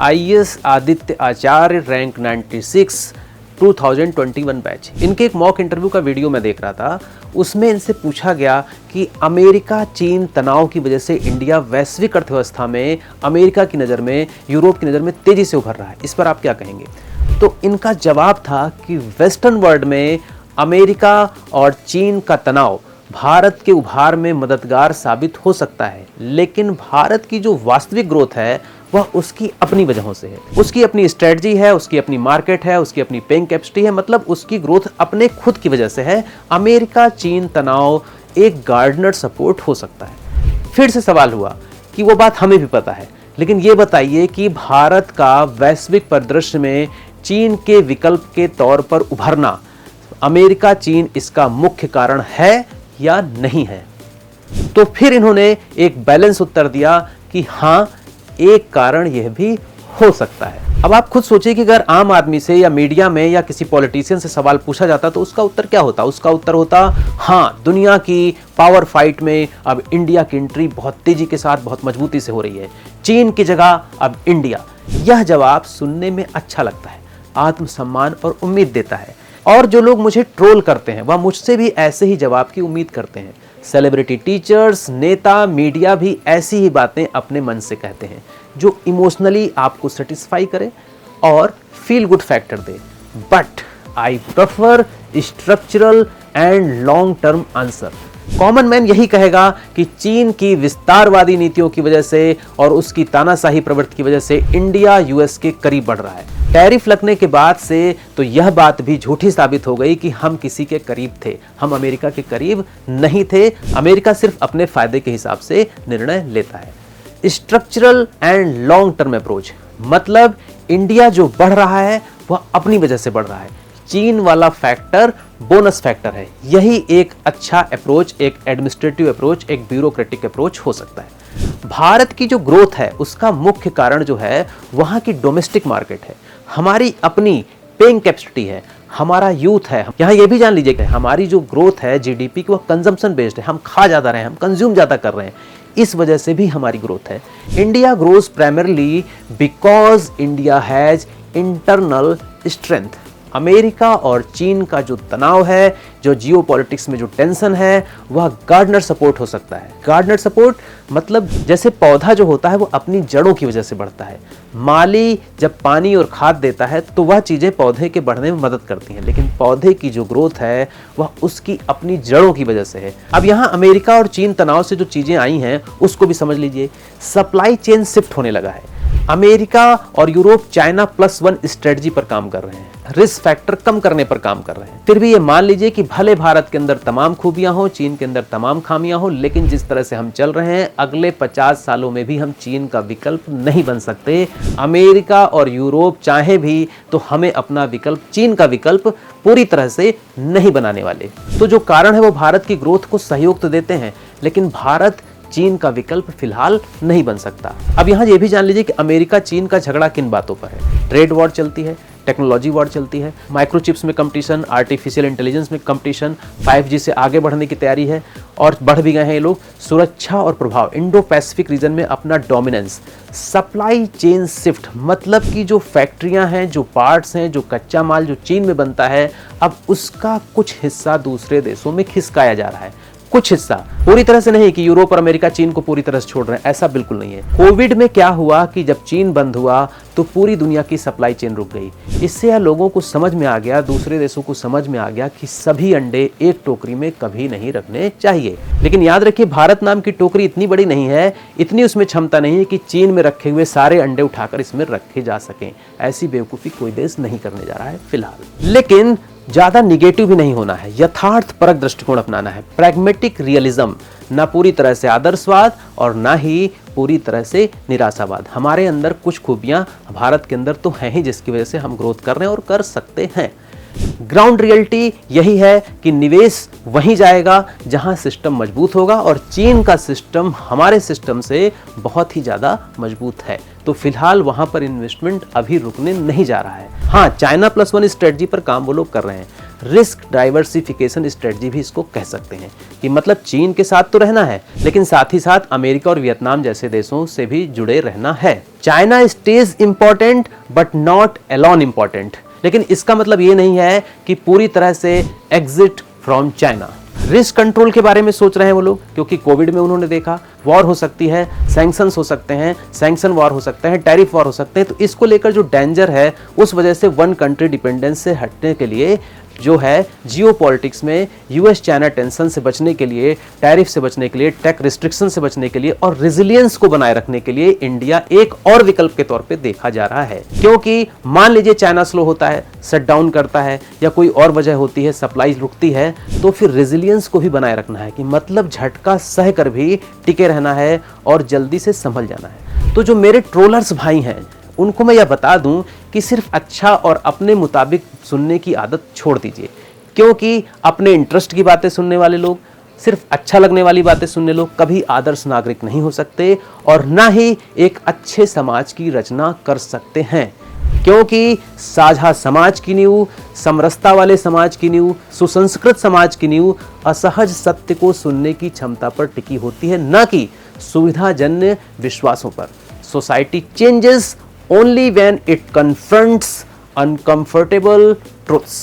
IAS Aditya आचार्य rank 96 2021 batch. इनके एक mock interview का वीडियो मैं देख रहा था, उसमें इनसे पूछा गया कि अमेरिका चीन तनाव की वजह से इंडिया वैश्विक अर्थव्यवस्था में अमेरिका की नज़र में, यूरोप की नज़र में तेजी से उभर रहा है, इस पर आप क्या कहेंगे? तो इनका जवाब था कि वेस्टर्न वर्ल्ड में अमेरिका और चीन का तनाव भारत के उभार में मददगार साबित हो सकता है, लेकिन भारत की जो वास्तविक ग्रोथ है वह उसकी अपनी वजहों से है। उसकी अपनी स्ट्रेटजी है, उसकी अपनी मार्केट है, उसकी अपनी पेइंग कैपेसिटी है, मतलब उसकी ग्रोथ अपने खुद की वजह से है। अमेरिका चीन तनाव एक गार्डनर सपोर्ट हो सकता है। फिर से सवाल हुआ कि वो बात हमें भी पता है, लेकिन ये बताइए कि भारत का वैश्विक परिदृश्य में चीन के विकल्प के तौर पर उभरना, अमेरिका चीन इसका मुख्य कारण है या नहीं है? तो फिर इन्होंने एक बैलेंस उत्तर दिया कि हाँ, एक कारण यह भी हो सकता है। अब आप खुद सोचिए कि अगर आम आदमी से या मीडिया में या किसी पॉलिटिशियन से सवाल पूछा जाता तो उसका उत्तर क्या होता? उसका उत्तर होता, हाँ, दुनिया की पावर फाइट में अब इंडिया की एंट्री बहुत तेजी के साथ, बहुत मजबूती से हो रही है, चीन की जगह अब इंडिया। यह जवाब सुनने में अच्छा लगता है, आत्मसम्मान और उम्मीद देता है, और जो लोग मुझे ट्रोल करते हैं वह मुझसे भी ऐसे ही जवाब की उम्मीद करते हैं। सेलिब्रिटी, टीचर्स, नेता, मीडिया भी ऐसी ही बातें अपने मन से कहते हैं जो इमोशनली आपको सेटिस्फाई करे और feel good factor they. But I prefer structural and long term answer. Common man यही कहेगा कि चीन की विस्तारवादी नीतियों की वजह से और उसकी तानाशाही प्रवृत्ति की वजह से इंडिया यूएस के करीब बढ़ रहा है। टैरिफ लगने के बाद से तो यह बात भी झूठी साबित हो गई कि हम किसी के करीब थे। हम अमेरिका के करीब नहीं थे। अमेरिका सिर्फ अपने फायदे के हिसाब से निर्णय लेता है। Structural and long term approach, मतलब इंडिया जो बढ़ रहा है वह अपनी वजह से बढ़ रहा है। चीन वाला फैक्टर बोनस फैक्टर है। यही एक अच्छा अप्रोच, एक एडमिनिस्ट्रेटिव अप्रोच, एक ब्यूरोक्रेटिक अप्रोच हो सकता है। भारत की जो ग्रोथ है उसका मुख्य कारण जो है वहां की डोमेस्टिक मार्केट है, हमारी अपनी पेइंग कैपेसिटी है, हमारा यूथ है। यहाँ ये भी जान लीजिए कि हमारी जो ग्रोथ है जीडीपी की, वह कंजम्पशन बेस्ड है। हम खा ज्यादा रहे हैं, हम कंज्यूम ज्यादा कर रहे हैं, इस वजह से भी हमारी ग्रोथ है। India grows primarily because India has internal strength. America और चीन का जो तनाव है, जो जियोपॉलिटिक्स में जो टेंशन है, वह गार्डनर सपोर्ट हो सकता है। गार्डनर सपोर्ट मतलब जैसे पौधा जो होता है वो अपनी जड़ों की वजह से बढ़ता है। माली जब पानी और खाद देता है तो वह चीजें पौधे के बढ़ने में मदद करती हैं, लेकिन पौधे की जो ग्रोथ है वह उसकी अपनी जड़ों की वजह से है। अब यहाँ अमेरिका और चीन तनाव से जो चीजें आई हैं उसको भी समझ लीजिए। सप्लाई चेन शिफ्ट होने लगा है। अमेरिका और यूरोप चाइना +1 स्ट्रेटजी पर काम कर रहे हैं, रिस्क फैक्टर कम करने पर काम कर रहे हैं। फिर भी ये मान लीजिए कि भले भारत के अंदर तमाम खूबियां हो, चीन के अंदर तमाम खामियां हो, लेकिन जिस तरह से हम चल रहे हैं अगले 50 सालों में भी हम चीन का विकल्प नहीं बन सकते। अमेरिका और यूरोप चाहे भी तो हमें अपना विकल्प, चीन का विकल्प पूरी तरह से नहीं बनाने वाले। तो जो कारण है वो भारत की ग्रोथ को सहयोग तो देते हैं, लेकिन भारत चीन का विकल्प फिलहाल नहीं बन सकता। अब यहाँ ये भी जान लीजिए कि अमेरिका चीन का झगड़ा किन बातों पर है। ट्रेड वॉर चलती है, टेक्नोलॉजी वॉर चलती है, माइक्रोचिप्स में कंपटीशन, आर्टिफिशियल इंटेलिजेंस में कंपटीशन, 5G से आगे बढ़ने की तैयारी है और बढ़ भी गए हैं ये लोग। सुरक्षा और प्रभाव, इंडो पैसिफिक रीजन में अपना डोमिनेंस। सप्लाई चेन शिफ्ट, मतलब कि जो फैक्ट्रियां हैं, जो पार्ट्स हैं, जो कच्चा माल जो चीन में बनता है, अब उसका कुछ हिस्सा दूसरे देशों में खिसकाया जा रहा है। कुछ हिस्सा, पूरी तरह से नहीं कि यूरोप और अमेरिका चीन को पूरी तरह से छोड़ रहे हैं, ऐसा बिल्कुल नहीं है। कोविड में क्या हुआ कि जब चीन बंद हुआ तो पूरी दुनिया की सप्लाई चेन रुक गई। इससे यह लोगों को समझ में आ गया, दूसरे देशों को समझ में आ गया कि सभी अंडे एक टोकरी में कभी नहीं रखने चाहिए। लेकिन याद रखिए, भारत नाम की टोकरी इतनी बड़ी नहीं है, इतनी उसमें क्षमता नहीं है कि चीन में रखे हुए सारे अंडे उठाकर इसमें रखे जा सकें। ऐसी बेवकूफ़ी कोई देश नहीं करने जा रहा है फिलहाल। लेकिन ज्यादा निगेटिव भी नहीं होना है, यथार्थपरक दृष्टिकोण अपनाना है, प्रैग्मेटिक रियलिज्म, ना पूरी तरह से आदर्शवाद और ना ही पूरी तरह से निराशावाद। हमारे अंदर कुछ खूबियां भारत के अंदर तो हैं ही, जिसकी वजह से हम ग्रोथ कर रहे हैं और कर सकते हैं। ग्राउंड रियलिटी यही है कि निवेश वहीं जाएगा जहां सिस्टम मजबूत होगा, और चीन का सिस्टम हमारे सिस्टम से बहुत ही ज्यादा मजबूत है, तो फिलहाल वहां पर इन्वेस्टमेंट अभी रुकने नहीं जा रहा है। हाँ, चाइना +1 स्ट्रेटजी पर काम वो लोग कर रहे हैं। रिस्क डाइवर्सिफिकेशन स्ट्रेटजी भी इसको कह सकते हैं, कि मतलब चीन के साथ तो रहना है लेकिन साथ ही साथ अमेरिका और वियतनाम जैसे देशों से भी जुड़े रहना है। China stage important but not alone important, लेकिन इसका मतलब ये नहीं है कि पूरी तरह से exit from China. Risk control के बारे में सोच रहे हैं वो लोग, क्योंकि कोविड में उन्होंने देखा वॉर हो सकती है, सैंक्शंस हो सकते हैं, सैंक्शन वॉर हो सकते हैं, टैरिफ वॉर हो सकते हैं, तो इसको लेकर जो डेंजर है उस वजह से वन कंट्री डिपेंडेंस से हटने के लिए जो है जियो पॉलिटिक्स में यूएस चाइना टेंशन से बचने के लिए, टैरिफ से बचने के लिए, टैक्स रिस्ट्रिक्शन से बचने के लिए और रेजिलियंस को बनाए रखने के लिए इंडिया एक और विकल्प के तौर पे देखा जा रहा है। क्योंकि मान लीजिए चाइना स्लो होता है, शट डाउन करता है या कोई और वजह होती है, सप्लाई रुकती है, तो फिर रेजिलियंस को भी बनाए रखना है, कि मतलब झटका सह कर भी टिके रहना है और जल्दी से संभल जाना है। तो जो मेरे ट्रोलर्स भाई हैं उनको मैं यह बता दूं कि सिर्फ अच्छा और अपने मुताबिक सुनने की आदत छोड़ दीजिए, क्योंकि अपने इंटरेस्ट की बातें सुनने वाले लोग, सिर्फ अच्छा लगने वाली बातें सुनने लोग कभी आदर्श नागरिक नहीं हो सकते और ना ही एक अच्छे समाज की रचना कर सकते हैं। क्योंकि साझा समाज की नींव, समरसता वाले समाज की नींव, सुसंस्कृत समाज की नींव असहज सत्य को सुनने की क्षमता पर टिकी होती है, न कि सुविधाजन्य विश्वासों पर। Society changes only when it confronts uncomfortable truths.